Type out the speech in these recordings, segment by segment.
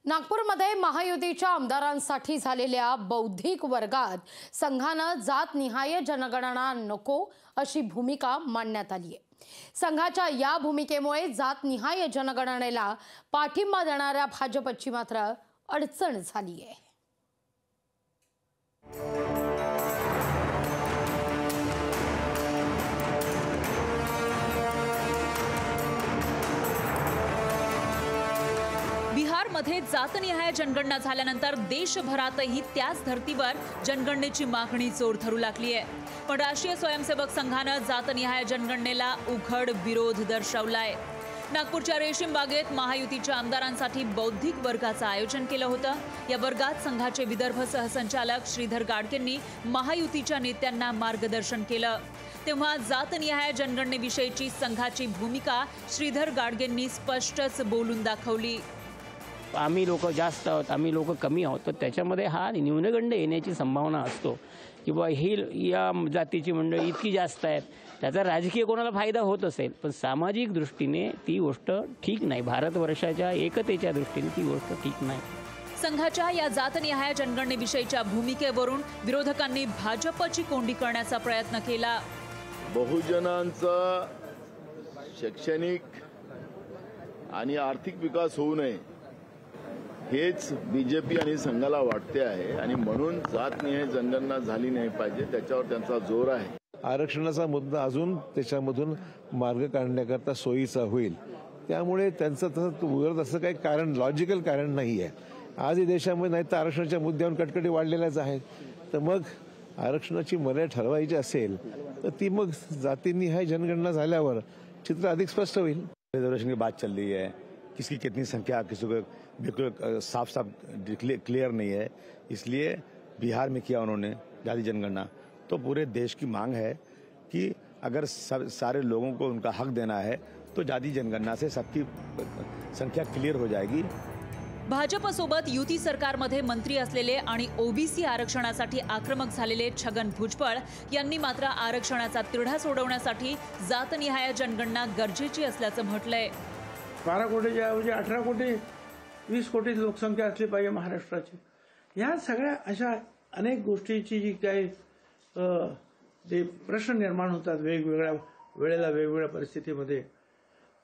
नागपूरमध्ये महायुतीच्या आमदारांसाठी झालेल्या बौद्धिक वर्गात संघानं जातनिहाय जनगणना नको अशी भूमिका मांडण्यात आली आहे। संघाच्या या भूमिकेमुळे जातनिहाय जनगणनेला पाठिंबा देणाऱ्या भाजपची मात्र अडचण झाली आहे। बिहारमध्ये जातनिहाय जनगणना झाल्यानंतर देशभरातही त्याच धर्तीवर जनगणनेची मागणी जोर धरू लागली आहे। पण राष्ट्रीय स्वयंसेवक संघाने जातनिहाय जनगणनेला उघड विरोध दर्शवलाय। नागपूरच्या रेशीम बागेत महायुतीच्या आमदारांसाठी बौद्धिक वर्गाचं आयोजन केलं होतं। या वर्गात संघाचे विदर्भ सहसंचालक श्रीधर गाडगेंनी महायुतीच्या नेत्यांना मार्गदर्शन केलं। तेव्हा जातनिहाय जनगणनेविषयीची संघाची भूमिका श्रीधर गाडगेंनी स्पष्टच बोलून दाखवली। आम्ही लोक जास्त आहोत, आम्ही लोक कमी आहोत, तर त्याच्यामध्ये हा न्यूनगंड येण्याची संभावना असतो किंवा ही या जातीची मंडळी इतकी जास्त आहेत, त्याचा राजकीय कोणाला फायदा होत असेल, पण सामाजिक दृष्टीने ती गोष्ट ठीक नाही। भारतवर्षाच्या एकतेच्या दृष्टीने ती गोष्ट ठीक नाही। संघाच्या या जातनिहाय जनगणनेविषयीच्या भूमिकेवरून विरोधकांनी भाजपची कोंडी करण्याचा प्रयत्न केला। बहुजनांचा शैक्षणिक आणि आर्थिक विकास होऊ नये हेच बीजेपी आणि संघाला वाटते आहे आणि म्हणून जातनिहाय जनगणना झाली नाही पाहिजे, त्याच्यावर त्यांचा जोर आहे। आरक्षणाचा मुद्दा अजून त्याच्यामधून मार्ग काढण्याकरता सोयीचा होईल, त्यामुळे त्यांचं तसं असं काही कारण लॉजिकल कारण नाही आहे। आजही देशामध्ये नाही तर आरक्षणाच्या मुद्द्यावर कटकटी वाढलेल्याच आहेत, तर मग आरक्षणाची मर्यादा ठरवायची असेल तर ती मग जातीनिहाय जनगणना झाल्यावर चित्र अधिक स्पष्ट होईल। रिजर्वेशन की बात चल रही है, किसकी कितनी संख्या किसी को बिल्कुल साफ साफ क्लियर नहीं है, इसलिए बिहार में किया उन्होंने जाति जनगणना। तो पूरे देश की मांग है कि अगर सारे लोगों को उनका हक देना है तो जाति जनगणना से सबकी संख्या क्लियर हो जाएगी। भाजपसोबत युती सरकारमध्ये मंत्री असलेले आणि ओबीसी आरक्षणासाठी आक्रमक झालेले छगन भुजबळ यांनी मात्र आरक्षणाचा तिढा सोडवण्यासाठी जातनिहाय जनगणना गरजेची असल्याचं म्हटलंय। 12 कोटीच्या ऐवजी 18 कोटी 20 कोटी लोकसंख्या असली पाहिजे महाराष्ट्राची। या सगळ्या अशा अनेक गोष्टीची जी काही जे प्रश्न निर्माण होतात वेगवेगळ्या वेळेला वेगवेगळ्या परिस्थितीमध्ये,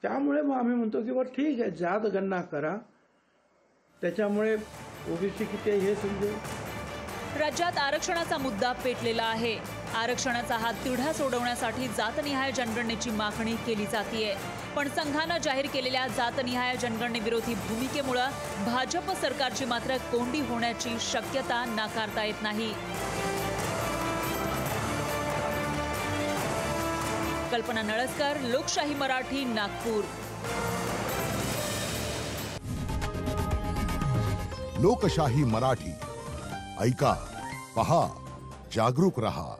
त्यामुळे मग आम्ही म्हणतो की बरं ठीक आहे, जात गणना करा, त्याच्यामुळे ओबीसी किती हे समजेल। राज्यात आरक्षणाचा मुद्दा पेटलेला आहे। आरक्षणाचा हा तिढा सोडवण्यासाठी जातनिहाय जनगणनेची मागणी केली जातेय, पण संघानं जाहीर केलेल्या जातनिहाय जनगणनेविरोधी भूमिकेमुळे भाजप सरकारची मात्र कोंडी होण्याची शक्यता नाकारता येत नाही। कल्पना नळसकर, लोकशाही मराठी, नागपूर। लोकशाही मराठी ऐका, पहा, जागरूक रहा।